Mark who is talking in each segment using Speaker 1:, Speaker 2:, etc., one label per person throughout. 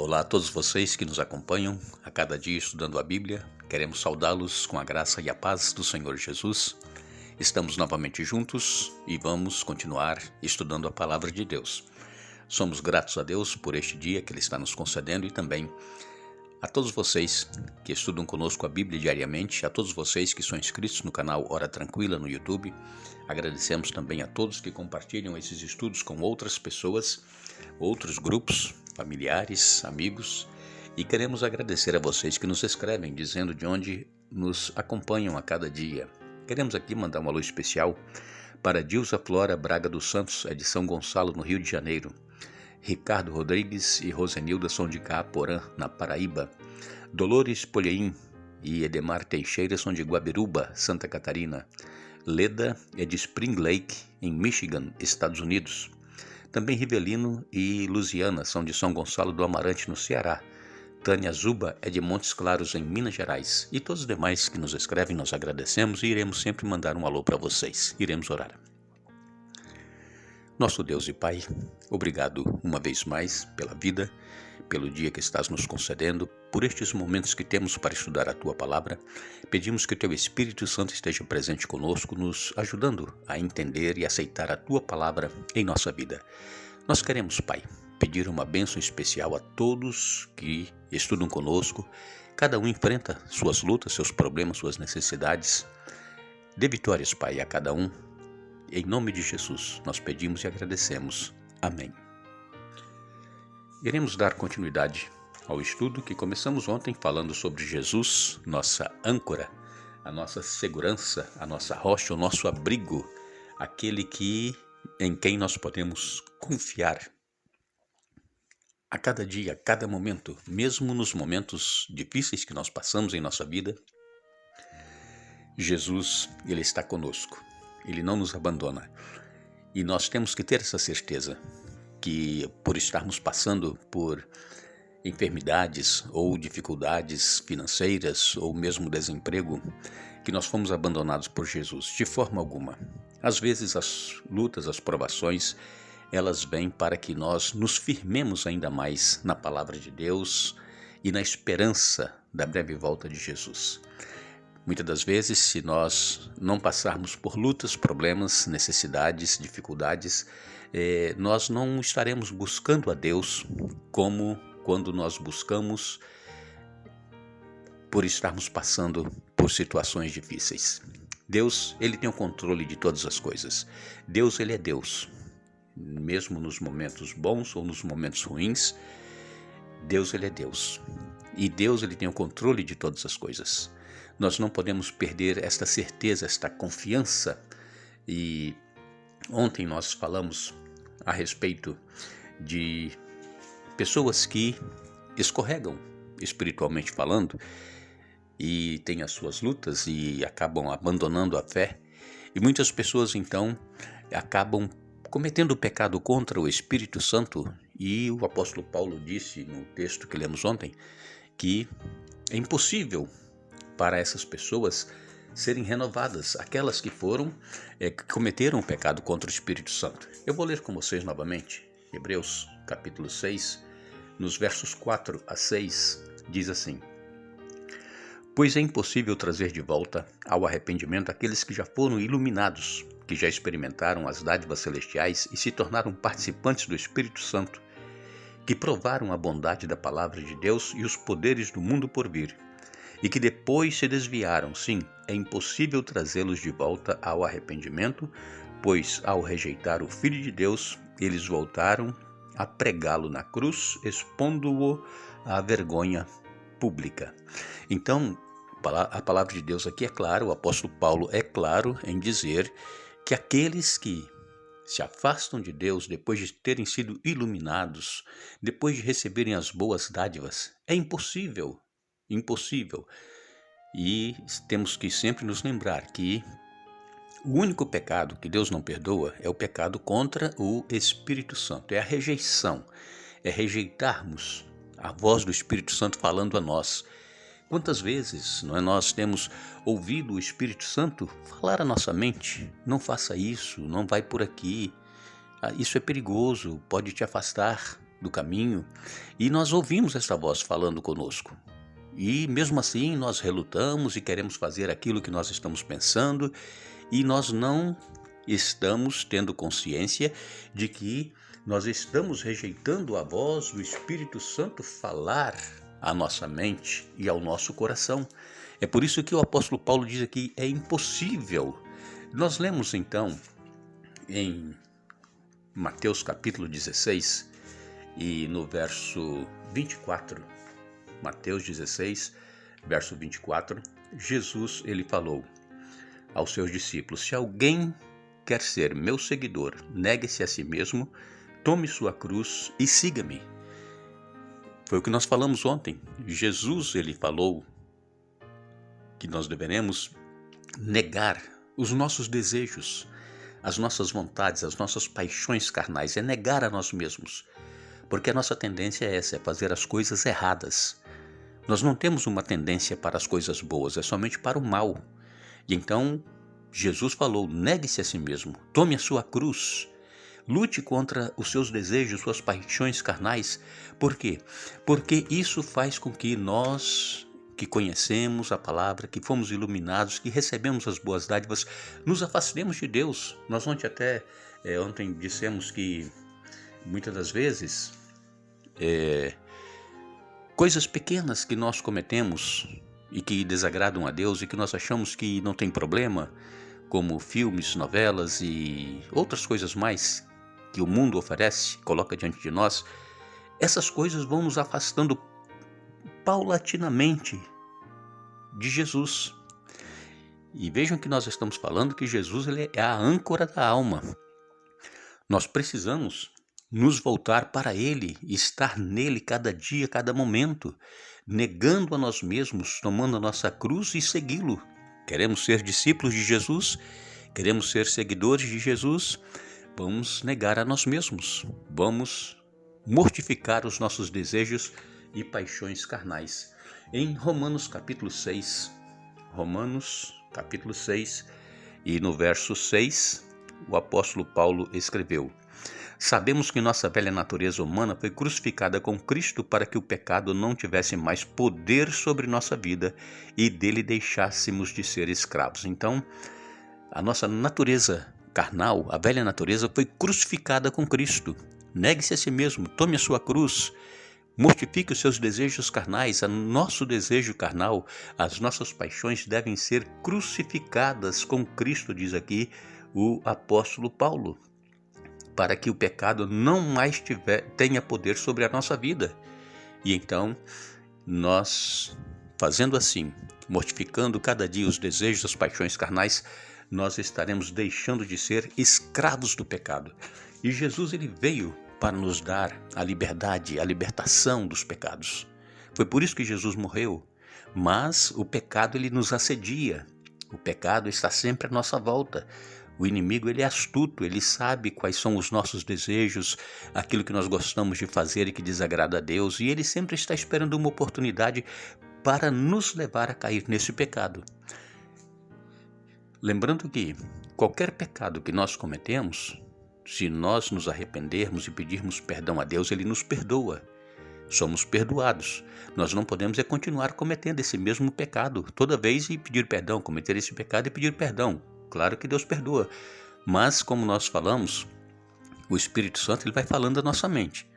Speaker 1: Olá a todos vocês que nos acompanham a cada dia estudando a Bíblia. Queremos saudá-los com a graça e a paz do Senhor Jesus. Estamos novamente juntos e vamos continuar estudando a Palavra de Deus. Somos gratos a Deus por este dia que Ele está nos concedendo e também a todos vocês que estudam conosco a Bíblia diariamente, a todos vocês que são inscritos no canal Hora Tranquila no YouTube. Agradecemos também a todos que compartilham esses estudos com outras pessoas, outros grupos, familiares, amigos. E queremos agradecer a vocês que nos escrevem dizendo de onde nos acompanham a cada dia. Queremos aqui mandar um alô especial para Dilza Flora Braga dos Santos, de São Gonçalo, no Rio de Janeiro. Ricardo Rodrigues e Rosenilda são de Caaporã, na Paraíba. Dolores Polheim e Edemar Teixeira são de Guabiruba, Santa Catarina. Leda é de Spring Lake, em Michigan, Estados Unidos. Também Rivelino e Luziana são de São Gonçalo do Amarante, no Ceará. Tânia Zuba é de Montes Claros, em Minas Gerais. E todos os demais que nos escrevem, nós agradecemos e iremos sempre mandar um alô para vocês. Iremos orar. Nosso Deus e Pai, obrigado uma vez mais pela vida, pelo dia que estás nos concedendo, por estes momentos que temos para estudar a Tua Palavra. Pedimos que o Teu Espírito Santo esteja presente conosco, nos ajudando a entender e aceitar a Tua Palavra em nossa vida. Nós queremos, Pai, pedir uma bênção especial a todos que estudam conosco. Cada um enfrenta suas lutas, seus problemas, suas necessidades. Dê vitórias, Pai, a cada um. Em nome de Jesus, nós pedimos e agradecemos. Amém. Iremos dar continuidade ao estudo que começamos ontem falando sobre Jesus, nossa âncora, a nossa segurança, a nossa rocha, o nosso abrigo, aquele em quem nós podemos confiar a cada dia, a cada momento, mesmo nos momentos difíceis que nós passamos em nossa vida. Jesus, Ele está conosco. Ele não nos abandona. E nós temos que ter essa certeza que, por estarmos passando por enfermidades ou dificuldades financeiras ou mesmo desemprego, que nós fomos abandonados por Jesus, de forma alguma. Às vezes as lutas, as provações, elas vêm para que nós nos firmemos ainda mais na palavra de Deus e na esperança da breve volta de Jesus. Muitas das vezes, se nós não passarmos por lutas, problemas, necessidades, dificuldades, nós não estaremos buscando a Deus como quando nós buscamos por estarmos passando por situações difíceis. Deus, Ele tem o controle de todas as coisas. Deus, Ele é Deus. Mesmo nos momentos bons ou nos momentos ruins, Deus, Ele é Deus. E Deus, Ele tem o controle de todas as coisas. Nós não podemos perder esta certeza, esta confiança. E ontem nós falamos a respeito de pessoas que escorregam, espiritualmente falando, e têm as suas lutas e acabam abandonando a fé. E muitas pessoas, então, acabam cometendo pecado contra o Espírito Santo. E o apóstolo Paulo disse no texto que lemos ontem que é impossível para essas pessoas serem renovadas, aquelas que cometeram o pecado contra o Espírito Santo. Eu vou ler com vocês novamente, Hebreus capítulo 6, nos versos 4 a 6, diz assim: Pois é impossível trazer de volta ao arrependimento aqueles que já foram iluminados, que já experimentaram as dádivas celestiais e se tornaram participantes do Espírito Santo, que provaram a bondade da palavra de Deus e os poderes do mundo por vir, e que depois se desviaram. Sim, é impossível trazê-los de volta ao arrependimento, pois ao rejeitar o Filho de Deus, eles voltaram a pregá-lo na cruz, expondo-o à vergonha pública. Então, a palavra de Deus aqui é clara, o apóstolo Paulo é claro em dizer que aqueles que se afastam de Deus depois de terem sido iluminados, depois de receberem as boas dádivas, é impossível. E temos que sempre nos lembrar que o único pecado que Deus não perdoa é o pecado contra o Espírito Santo, é a rejeição, é rejeitarmos a voz do Espírito Santo falando a nós. Quantas vezes nós temos ouvido o Espírito Santo falar à nossa mente: não faça isso, não vai por aqui, isso é perigoso, pode te afastar do caminho e nós ouvimos essa voz falando conosco. E mesmo assim nós relutamos e queremos fazer aquilo que nós estamos pensando e nós não estamos tendo consciência de que nós estamos rejeitando a voz do Espírito Santo falar à nossa mente e ao nosso coração. É por isso que o apóstolo Paulo diz aqui, é impossível. Nós lemos então em Mateus capítulo 16 e no verso 24, Mateus 16, verso 24, Jesus ele falou aos seus discípulos, se alguém quer ser meu seguidor, negue-se a si mesmo, tome sua cruz e siga-me. Foi o que nós falamos ontem. Jesus ele falou que nós deveremos negar os nossos desejos, as nossas vontades, as nossas paixões carnais, é negar a nós mesmos. Porque a nossa tendência é essa, é fazer as coisas erradas. Nós não temos uma tendência para as coisas boas, é somente para o mal. E então, Jesus falou, negue-se a si mesmo, tome a sua cruz, lute contra os seus desejos, suas paixões carnais. Por quê? Porque isso faz com que nós, que conhecemos a palavra, que fomos iluminados, que recebemos as boas dádivas, nos afastemos de Deus. Nós ontem dissemos que muitas das vezes coisas pequenas que nós cometemos e que desagradam a Deus e que nós achamos que não tem problema, como filmes, novelas e outras coisas mais que o mundo oferece, coloca diante de nós, essas coisas vão nos afastando paulatinamente de Jesus. E vejam que nós estamos falando que Jesus ele é a âncora da alma. Nós precisamos nos voltar para Ele, estar nele cada dia, cada momento, negando a nós mesmos, tomando a nossa cruz e segui-lo. Queremos ser discípulos de Jesus? Queremos ser seguidores de Jesus? Vamos negar a nós mesmos. Vamos mortificar os nossos desejos e paixões carnais. Em Romanos capítulo 6, e no verso 6, o apóstolo Paulo escreveu, sabemos que nossa velha natureza humana foi crucificada com Cristo para que o pecado não tivesse mais poder sobre nossa vida e dele deixássemos de ser escravos. Então, a nossa natureza carnal, a velha natureza, foi crucificada com Cristo. Negue-se a si mesmo, tome a sua cruz, mortifique os seus desejos carnais. O nosso desejo carnal, as nossas paixões devem ser crucificadas com Cristo, diz aqui o apóstolo Paulo, para que o pecado não mais tenha poder sobre a nossa vida. E então, nós, fazendo assim, mortificando cada dia os desejos, as paixões carnais, nós estaremos deixando de ser escravos do pecado. E Jesus ele veio para nos dar a liberdade, a libertação dos pecados. Foi por isso que Jesus morreu. Mas o pecado ele nos assedia. O pecado está sempre à nossa volta. O inimigo ele é astuto, ele sabe quais são os nossos desejos, aquilo que nós gostamos de fazer e que desagrada a Deus, e ele sempre está esperando uma oportunidade para nos levar a cair nesse pecado. Lembrando que qualquer pecado que nós cometemos, se nós nos arrependermos e pedirmos perdão a Deus, ele nos perdoa. Somos perdoados. Nós não podemos continuar cometendo esse mesmo pecado toda vez e pedir perdão, cometer esse pecado e pedir perdão. Claro que Deus perdoa, mas como nós falamos, o Espírito Santo ele vai falando à nossa mente.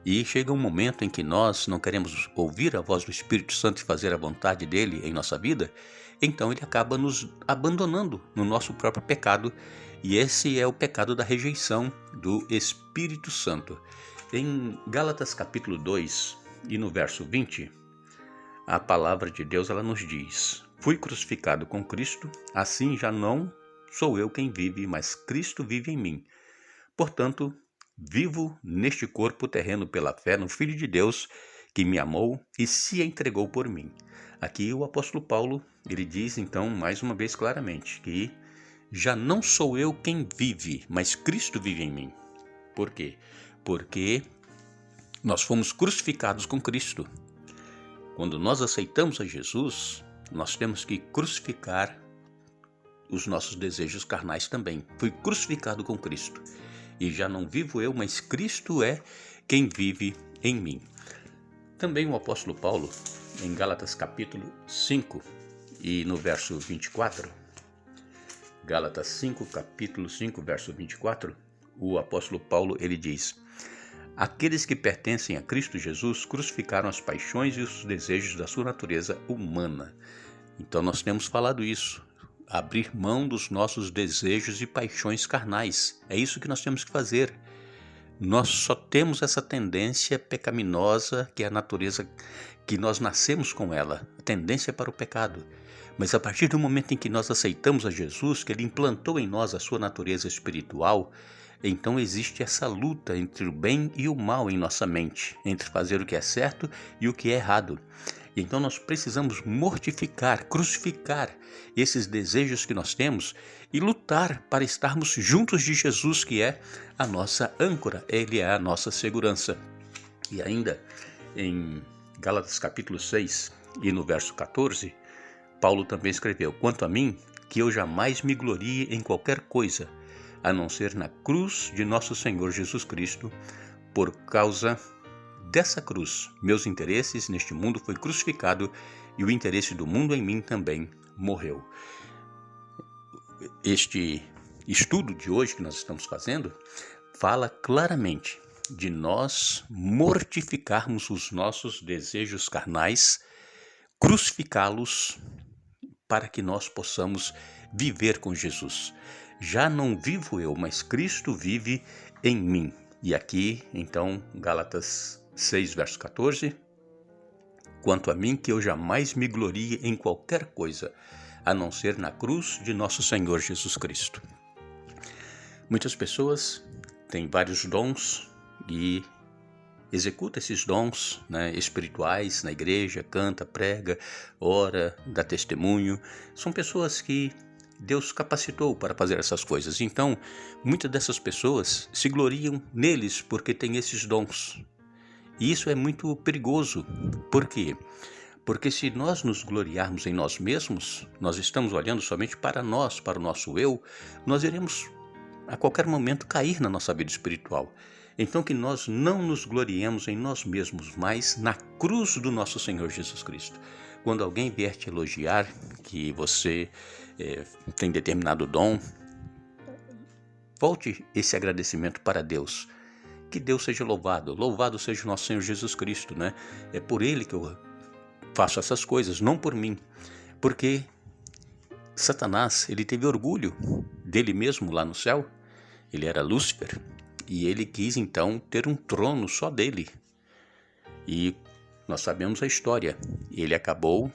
Speaker 1: E chega um momento em que nós não queremos ouvir a voz do Espírito Santo e fazer a vontade dele em nossa vida, então ele acaba nos abandonando no nosso próprio pecado, e esse é o pecado da rejeição do Espírito Santo. Em Gálatas capítulo 2 e no verso 20, a palavra de Deus ela nos diz, fui crucificado com Cristo, assim já não sou eu quem vive, mas Cristo vive em mim. Portanto, vivo neste corpo terreno pela fé no Filho de Deus, que me amou e se entregou por mim. Aqui o apóstolo Paulo, ele diz então mais uma vez claramente que já não sou eu quem vive, mas Cristo vive em mim. Por quê? Porque nós fomos crucificados com Cristo. Quando nós aceitamos a Jesus, nós temos que crucificar os nossos desejos carnais também. Fui crucificado com Cristo. E já não vivo eu, mas Cristo é quem vive em mim. Também o apóstolo Paulo, em Gálatas capítulo 5 e no verso 24, Gálatas 5, capítulo 5, verso 24, o apóstolo Paulo ele diz: aqueles que pertencem a Cristo Jesus crucificaram as paixões e os desejos da sua natureza humana. Então nós temos falado isso, abrir mão dos nossos desejos e paixões carnais. É isso que nós temos que fazer. Nós só temos essa tendência pecaminosa, que é a natureza que nós nascemos com ela, a tendência para o pecado. Mas a partir do momento em que nós aceitamos a Jesus, que Ele implantou em nós a sua natureza espiritual, então existe essa luta entre o bem e o mal em nossa mente, entre fazer o que é certo e o que é errado. Então nós precisamos mortificar, crucificar esses desejos que nós temos e lutar para estarmos juntos de Jesus, que é a nossa âncora, Ele é a nossa segurança. E ainda em Gálatas capítulo 6 e no verso 14, Paulo também escreveu: quanto a mim, que eu jamais me glorie em qualquer coisa, a não ser na cruz de nosso Senhor Jesus Cristo. Por causa dessa cruz, meus interesses neste mundo foi crucificado e o interesse do mundo em mim também morreu. Este estudo de hoje que nós estamos fazendo fala claramente de nós mortificarmos os nossos desejos carnais, crucificá-los para que nós possamos viver com Jesus. Já não vivo eu, mas Cristo vive em mim. E aqui, então, Gálatas 6, verso 14, quanto a mim, que eu jamais me glorie em qualquer coisa, a não ser na cruz de nosso Senhor Jesus Cristo. Muitas pessoas têm vários dons e executam esses dons espirituais na igreja, canta, prega, ora, dá testemunho. São pessoas que Deus capacitou para fazer essas coisas. Então, muitas dessas pessoas se gloriam neles porque têm esses dons. E isso é muito perigoso. Por quê? Porque se nós nos gloriarmos em nós mesmos, nós estamos olhando somente para nós, para o nosso eu, nós iremos a qualquer momento cair na nossa vida espiritual. Então que nós não nos gloriemos em nós mesmos, mas na cruz do nosso Senhor Jesus Cristo. Quando alguém vier te elogiar que você tem determinado dom, volte esse agradecimento para Deus. Que Deus seja louvado, louvado seja o nosso Senhor Jesus Cristo, né? É por Ele que eu faço essas coisas, não por mim. Porque Satanás, ele teve orgulho dele mesmo lá no céu. Ele era Lúcifer e ele quis então ter um trono só dele. E nós sabemos a história. Ele acabou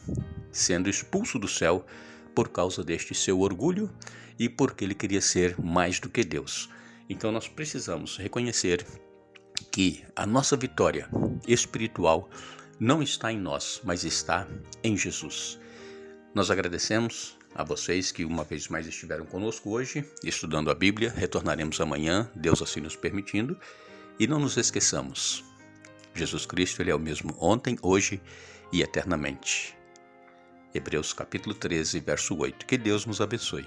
Speaker 1: sendo expulso do céu por causa deste seu orgulho e porque ele queria ser mais do que Deus. Então nós precisamos reconhecer que a nossa vitória espiritual não está em nós, mas está em Jesus. Nós agradecemos a vocês que uma vez mais estiveram conosco hoje, estudando a Bíblia. Retornaremos amanhã, Deus assim nos permitindo. E não nos esqueçamos, Jesus Cristo ele é o mesmo ontem, hoje e eternamente. Hebreus capítulo 13, verso 8. Que Deus nos abençoe.